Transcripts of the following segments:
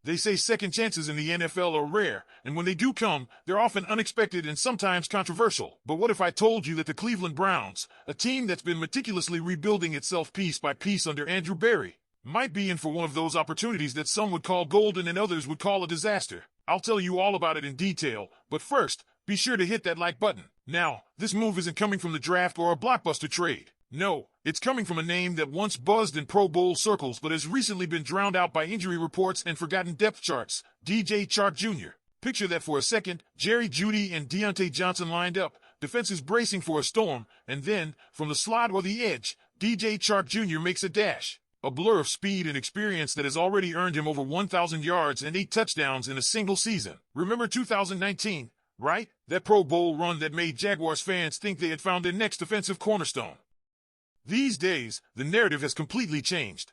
They say second chances in the NFL are rare, and when they do come, they're often unexpected and sometimes controversial. But what if I told you that the Cleveland Browns, a team that's been meticulously rebuilding itself piece by piece under Andrew Berry, might be in for one of those opportunities that some would call golden and others would call a disaster? I'll tell you all about it in detail, but first, be sure to hit that like button. Now, this move isn't coming from the draft or a blockbuster trade. No, it's coming from a name that once buzzed in Pro Bowl circles but has recently been drowned out by injury reports and forgotten depth charts, DJ Chark Jr. Picture that for a second, Jerry Jeudy and Deontay Johnson lined up, defenses bracing for a storm, and then, from the slot or the edge, DJ Chark Jr. makes a dash. A blur of speed and experience that has already earned him over 1,000 yards and 8 touchdowns in a single season. Remember 2019, right? That Pro Bowl run that made Jaguars fans think they had found their next defensive cornerstone. These days, the narrative has completely changed.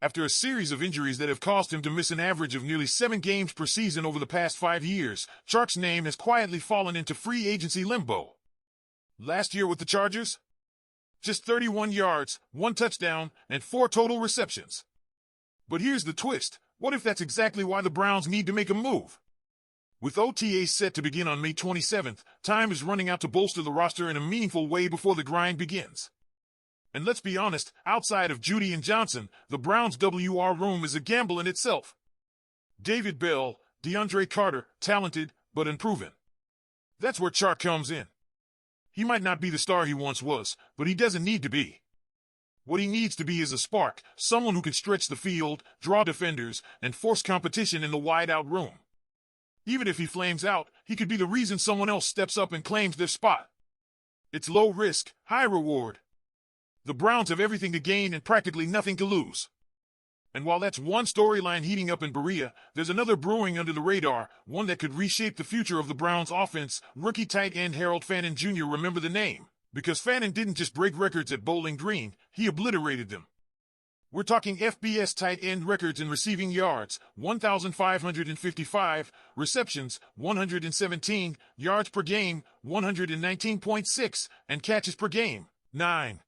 After a series of injuries that have caused him to miss an average of nearly 7 games per season over the past 5 years, Chark's name has quietly fallen into free agency limbo. Last year with the Chargers? Just 31 yards, 1 touchdown, and 4 total receptions. But here's the twist. What if that's exactly why the Browns need to make a move? With OTAs set to begin on May 27th, time is running out to bolster the roster in a meaningful way before the grind begins. And let's be honest, outside of Jeudy and Johnson, the Browns' WR room is a gamble in itself. David Bell, DeAndre Carter, talented, but unproven. That's where Chark comes in. He might not be the star he once was, but he doesn't need to be. What he needs to be is a spark, someone who can stretch the field, draw defenders, and force competition in the wide-out room. Even if he flames out, he could be the reason someone else steps up and claims their spot. It's low risk, high reward. The Browns have everything to gain and practically nothing to lose. And while that's one storyline heating up in Berea, there's another brewing under the radar, one that could reshape the future of the Browns' offense. Rookie tight end Harold Fannin Jr. Remember the name, because Fannin didn't just break records at Bowling Green, he obliterated them. We're talking FBS tight end records in receiving yards, 1,555, receptions, 117, yards per game, 119.6, and catches per game, 9.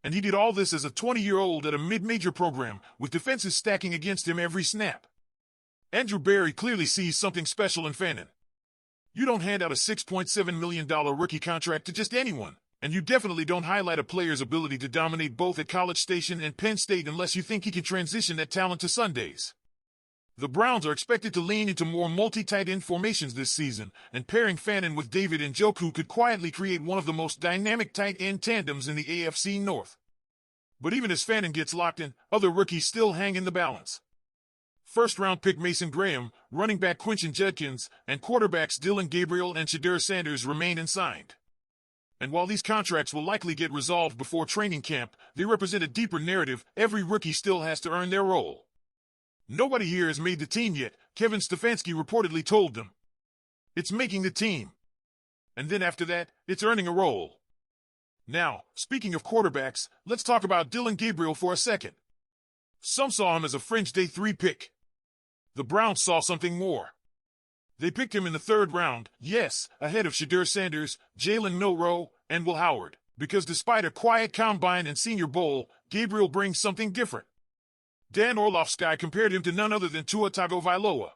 And he did all this as a 20-year-old at a mid-major program, with defenses stacking against him every snap. Andrew Berry clearly sees something special in Fannin. You don't hand out a $6.7 million rookie contract to just anyone, and you definitely don't highlight a player's ability to dominate both at College Station and Penn State unless you think he can transition that talent to Sundays. The Browns are expected to lean into more multi-tight end formations this season, and pairing Fannin with David Njoku could quietly create one of the most dynamic tight end tandems in the AFC North. But even as Fannin gets locked in, other rookies still hang in the balance. First-round pick Mason Graham, running back Quinton Judkins, and quarterbacks Dillon Gabriel and Shedeur Sanders remain unsigned. And while these contracts will likely get resolved before training camp, they represent a deeper narrative. Every rookie still has to earn their role. Nobody here has made the team yet, Kevin Stefanski reportedly told them. It's making the team. And then after that, it's earning a role. Now, speaking of quarterbacks, let's talk about Dillon Gabriel for a second. Some saw him as a fringe day 3 pick. The Browns saw something more. They picked him in the 3rd round, yes, ahead of Shedeur Sanders, Jalen Milroe, and Will Howard, because despite a quiet combine and Senior Bowl, Gabriel brings something different. Dan Orlovsky compared him to none other than Tua Tagovailoa.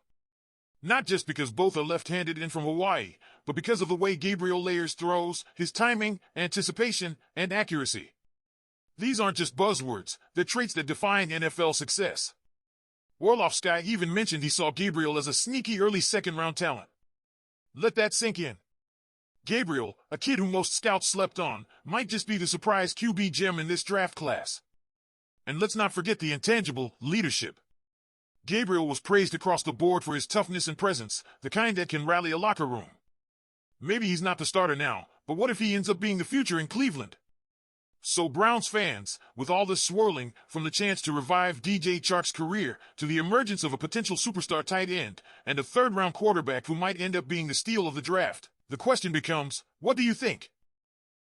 Not just because both are left-handed and from Hawaii, but because of the way Gabriel layers throws, his timing, anticipation, and accuracy. These aren't just buzzwords, they're traits that define NFL success. Orlovsky even mentioned he saw Gabriel as a sneaky early 2nd-round talent. Let that sink in. Gabriel, a kid who most scouts slept on, might just be the surprise QB gem in this draft class. And let's not forget the intangible, leadership. Gabriel was praised across the board for his toughness and presence, the kind that can rally a locker room. Maybe he's not the starter now, but what if he ends up being the future in Cleveland? So Browns fans, with all this swirling, from the chance to revive DJ Chark's career, to the emergence of a potential superstar tight end, and a 3rd-round quarterback who might end up being the steal of the draft, the question becomes, what do you think?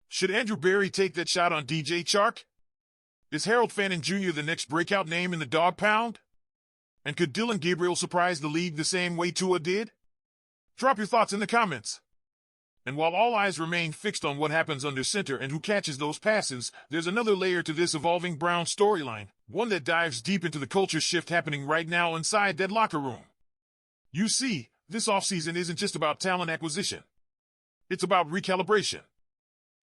Should Andrew Berry take that shot on DJ Chark? Is Harold Fannin Jr. the next breakout name in the Dawg Pound? And could Dillon Gabriel surprise the league the same way Tua did? Drop your thoughts in the comments. And while all eyes remain fixed on what happens under center and who catches those passes, there's another layer to this evolving Brown storyline, one that dives deep into the culture shift happening right now inside that locker room. You see, this offseason isn't just about talent acquisition. It's about recalibration.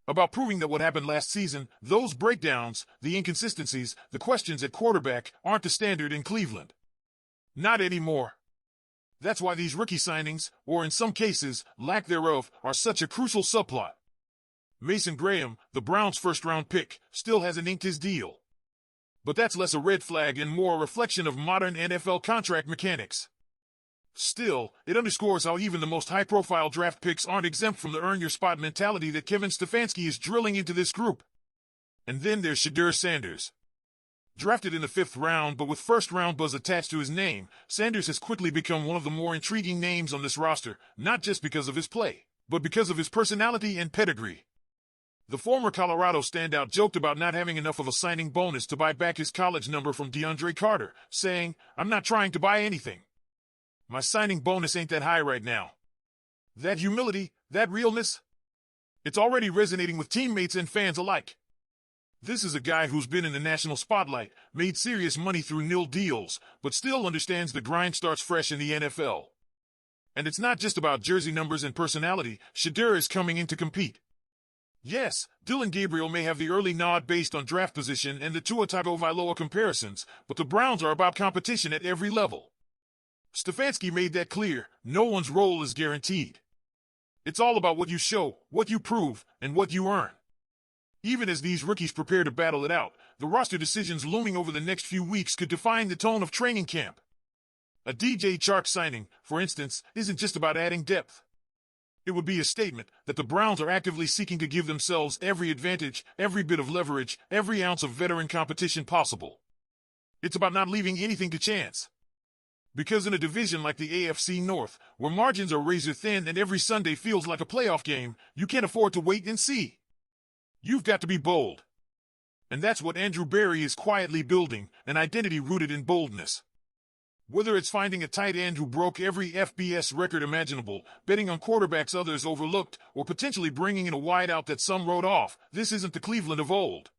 About proving that what happened last season, those breakdowns, the inconsistencies, the questions at quarterback, aren't the standard in Cleveland. Not anymore. That's why these rookie signings, or in some cases, lack thereof, are such a crucial subplot. Mason Graham, the Browns' first-round pick, still hasn't inked his deal. But that's less a red flag and more a reflection of modern NFL contract mechanics. Still, it underscores how even the most high-profile draft picks aren't exempt from the earn-your-spot mentality that Kevin Stefanski is drilling into this group. And then there's Shedeur Sanders. Drafted in the 5th round but with first-round buzz attached to his name, Sanders has quickly become one of the more intriguing names on this roster, not just because of his play, but because of his personality and pedigree. The former Colorado standout joked about not having enough of a signing bonus to buy back his college number from DeAndre Carter, saying, "I'm not trying to buy anything. My signing bonus ain't that high right now." That humility, that realness, it's already resonating with teammates and fans alike. This is a guy who's been in the national spotlight, made serious money through nil deals, but still understands the grind starts fresh in the NFL. And it's not just about jersey numbers and personality. Shedeur is coming in to compete. Yes, Dillon Gabriel may have the early nod based on draft position and the Tua Tagovailoa comparisons, but the Browns are about competition at every level. Stefanski made that clear. No one's role is guaranteed. It's all about what you show, what you prove, and what you earn. Even as these rookies prepare to battle it out, the roster decisions looming over the next few weeks could define the tone of training camp. A DJ Chark signing, for instance, isn't just about adding depth. It would be a statement that the Browns are actively seeking to give themselves every advantage, every bit of leverage, every ounce of veteran competition possible. It's about not leaving anything to chance. Because in a division like the AFC North, where margins are razor thin and every Sunday feels like a playoff game, you can't afford to wait and see. You've got to be bold. And that's what Andrew Berry is quietly building, an identity rooted in boldness. Whether it's finding a tight end who broke every FBS record imaginable, betting on quarterbacks others overlooked, or potentially bringing in a wideout that some wrote off, this isn't the Cleveland of old.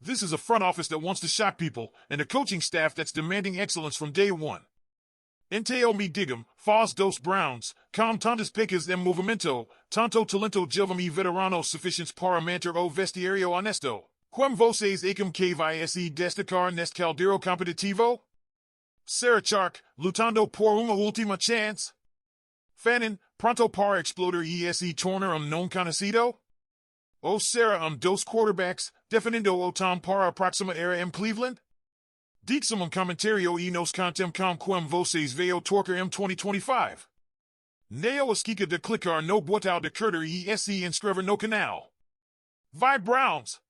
This is a front office that wants to shock people, and a coaching staff that's demanding excellence from day one. Enteo me digam, faz dos Browns, com tantas pecas em movimento, tanto talento jovem e veterano suficientes para manter o vestiário honesto. Quem vocês acham que vai se destacar neste caldeiro competitivo? Sarah Chark, lutando por uma última chance? Fannin, pronto para explodir esse torneio não conhecido? Ou será dos quarterbacks, definindo o tom para a próxima era em Cleveland? Dixam comentario e nos contem com quem vocês veio torcer em 2025. Neo esquica de clicar no botão de curtir e se inscrever no canal. Vai Browns!